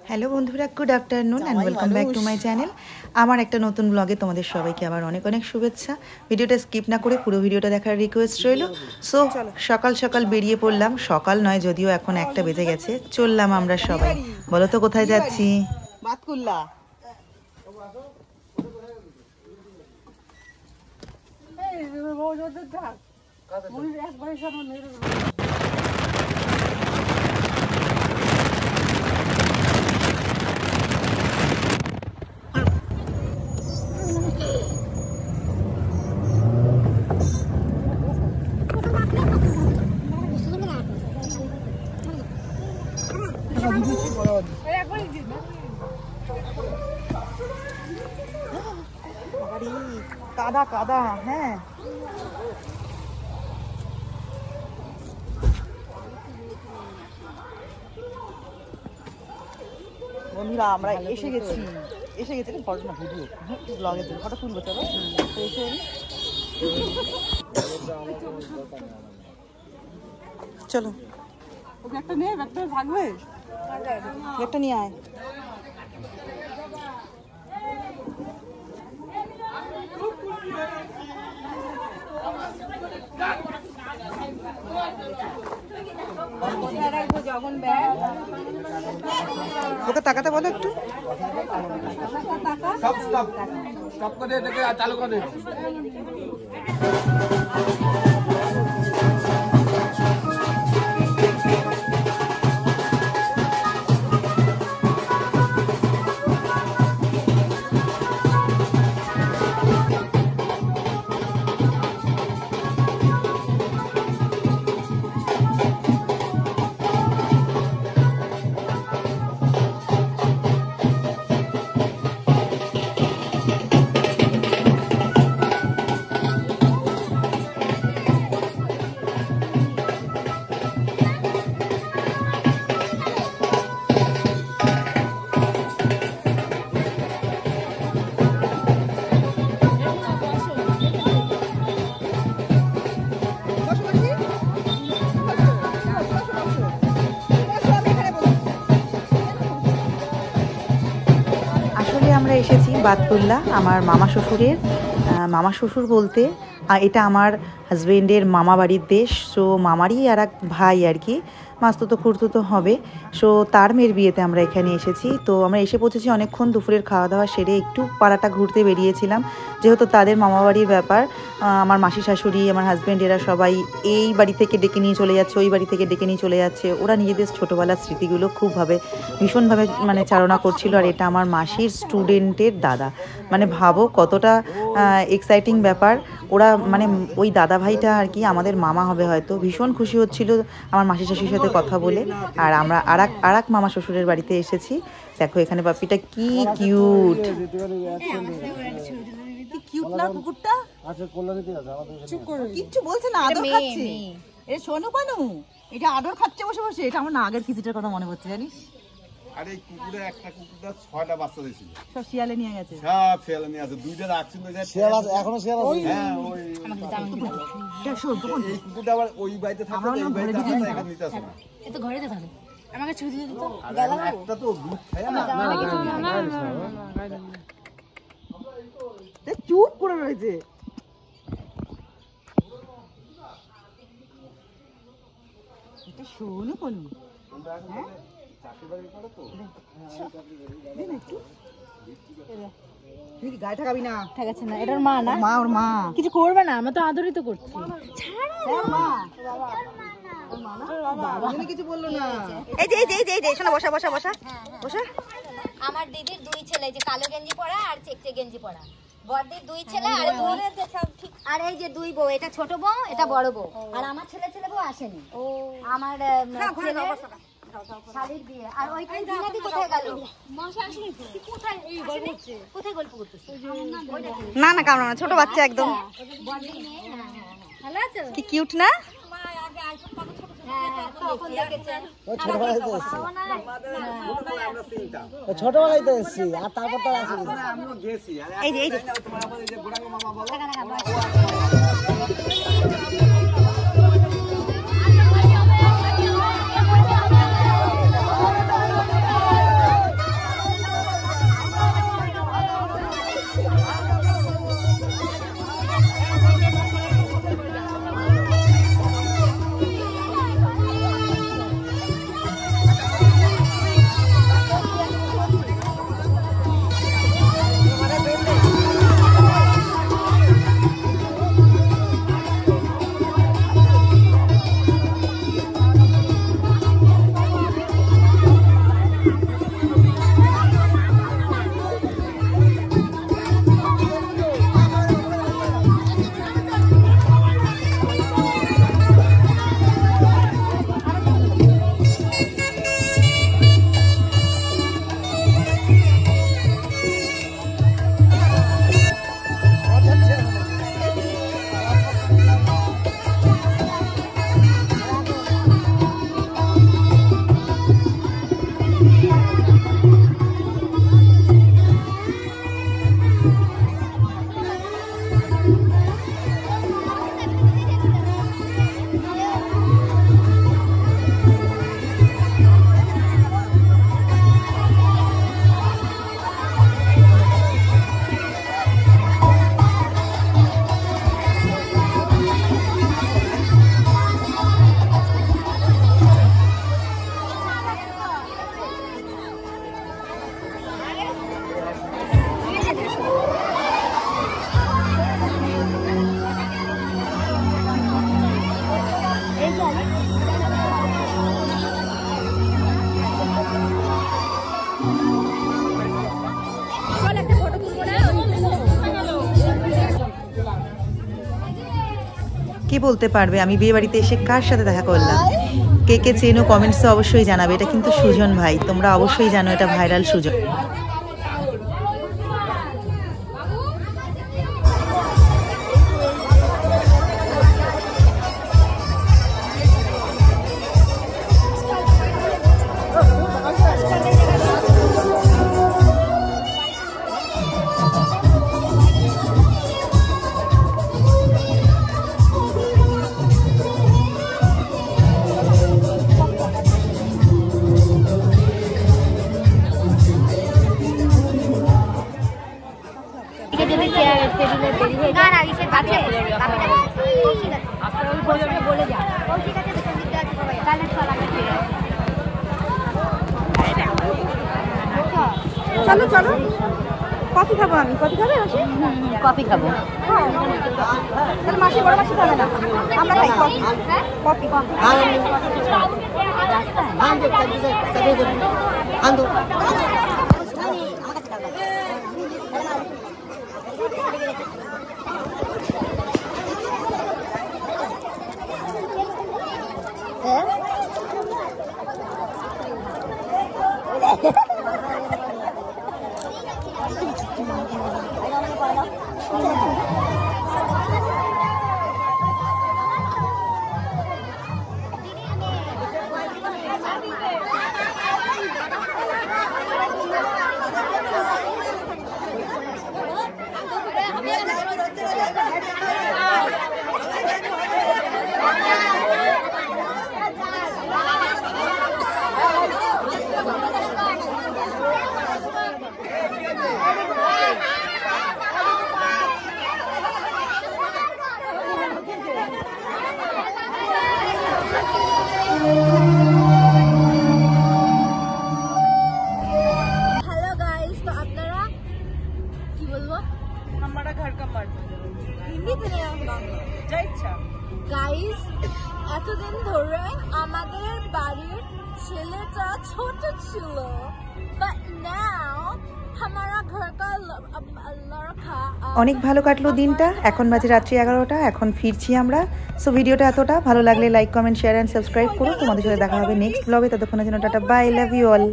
Hello বন্ধুরা, good afternoon and welcome back to my channel. আমার একটা নতুন ব্লগে তোমাদের সবাইকে আবার অনেক অনেক শুভেচ্ছা। ভিডিওটা স্কিপ না করে পুরো ভিডিওটা দেখার রিকোয়েস্ট রইল। সো সকাল সকাল বেরিয়ে পড়লাম, সকাল নয় যদিও, এখন 1টা বেজে গেছে। চললাম আমরা সবাই। বলো তো কোথায় যাচ্ছি? বাতকুল্লা। কাদা কাদা, হ্যাঁ বন্ধুরা আমরা এসে গেছি ফটো না ভিডিও ব্লগের জন্য ফটো তুলবো। চলো চলো ওকে একটা নে, একটা থাকবে, একটা নিয়ে আয়। ওকে তাকাতে বলো একটু। সব করে দেখে চালু করে। আমরা এসেছি বাতকুল্লা, আমার মামা শ্বশুর বলতে এটা আমার হাজবেন্ডের মামা বাড়ির দেশ। সো মামারই আর এক ভাই আর কি, মাস্তুতো খুড়তুতো হবে। সো তার মেয়ের বিয়েতে আমরা এখানে এসেছি। তো আমরা এসে পৌঁছেছি অনেকক্ষণ, দুপুরের খাওয়া দাওয়া সেরে একটু পাড়াটা ঘুরতে বেরিয়েছিলাম, যেহেতু তাদের মামা বাড়ির ব্যাপার। আমার মাসি শাশুড়ি, আমার হাজব্যান্ড, এরা সবাই এই বাড়ি থেকে ডেকে নিয়ে চলে যাচ্ছে, ওই বাড়ি থেকে ডেকে নিয়ে চলে যাচ্ছে। ওরা নিজেদের ছোটোবেলার স্মৃতিগুলো ভীষণভাবে চালনা করছিল। আর এটা আমার মাসির স্টুডেন্টের দাদা, ভাবো কতটা এক্সাইটিং ব্যাপার। ওরা ওই দাদা ভাইটা আর কি আমাদের মামা হবে হয়তো। ভীষণ খুশি হচ্ছিল আমার মাসি শাশুড়ির সাথে কথা বলে। আর আমরা আর এক মামা শ্বশুরের বাড়িতে এসেছি। দেখো এখানে পাপিটা কি কিউট। কিচ্ছু বলছে না, আদর খাচ্ছে। শোনো কানু, এটা আদর খাচ্ছে বসে বসে। এটা আমার না আগের কিছুটার কথা মনে পড়ছে, জানিস? আরে কুকুরে একটা কুকুরটা 6টা বাচ্চা দিয়েছিল। সব শিয়ালে নিয়ে গেছে। সব শিয়ালে নিয়ে আছে, দুইটা রাখছিল। শিয়াল আছে এখনো, শিয়াল আছে। হ্যাঁ ওই এই কুকুরটা আবার ওই বাড়িতে থাকে, এই বাড়িতে আছে, এখানে নিতে আসে না। এ তো ঘরেতে থাকে। আমাকে ছুটি দিয়ে দিত। একটা তো দুধ খায় না। চুপ করে রয়েছে। এটা শোনো কানু, গায়ে ঠাকাবি না। ঠেকাচ্ছে না, এটার মা না? মা, ওর মা। কিছু করবে না, আমরা তো আদরিত করছি। কিছু বললো না। এই যে শোনো, বসা বসা বসা বসা। আমার দিদির 2 ছেলে, যে কালো গেঞ্জি পরা আর চেকচে গেঞ্জি পরা। বড়দির 2 ছেলে আর আর এই যে 2 বউ, এটা ছোট বউ, এটা বড় বউ। আর আমার ছেলে বউ আসেনি। আমার ছেলে শালির বিয়ে। আর ওইখানে দিনাদি কোথায় গেল? মাসি আসেনি তো। কোথায় এই গল্প হচ্ছে? কোথায় গল্প করতেছে? না না, কামনা না, ছোট বাচ্চা একদম। বড়দির মেয়ে। হ্যাঁ ভালো আছো? কি কিউট না? ছোটবেলায় তো এসেছি, আর তারপর তো আসি। এই যে কি বলতে পারবে আমি বিয়ে বাড়িতে এসে কার সাথে দেখা করলাম? কে কে চেনো কমেন্টসে অবশ্যই জানাবে। এটা কিন্তু সুজন ভাই, তোমরা অবশ্যই জানো এটা ভাইরাল সুজন। চলো চলো, কফি খাবো। আমি কফি খাবে? কফি খাবো। তাহলে মাসি বড় মাসি খাবে না, আমরা খাই কফি। কফি কফি গাইস, এতদিন ধরে আমাদের বাড়ির ছেলেটা ছোট ছিল, বাট নাও हमारा घर का लड़का। অনেক ভালো কাটলো দিনটা। এখন বাজে রাত্রি 11টা, এখন ফিরছি আমরা। সো ভিডিওটা এতটা ভালো লাগলে like comment share and subscribe করো। তোমাদের সাথে দেখা হবে নেক্সট ব্লগে। ততক্ষণের জন্য tata, bye, love you all.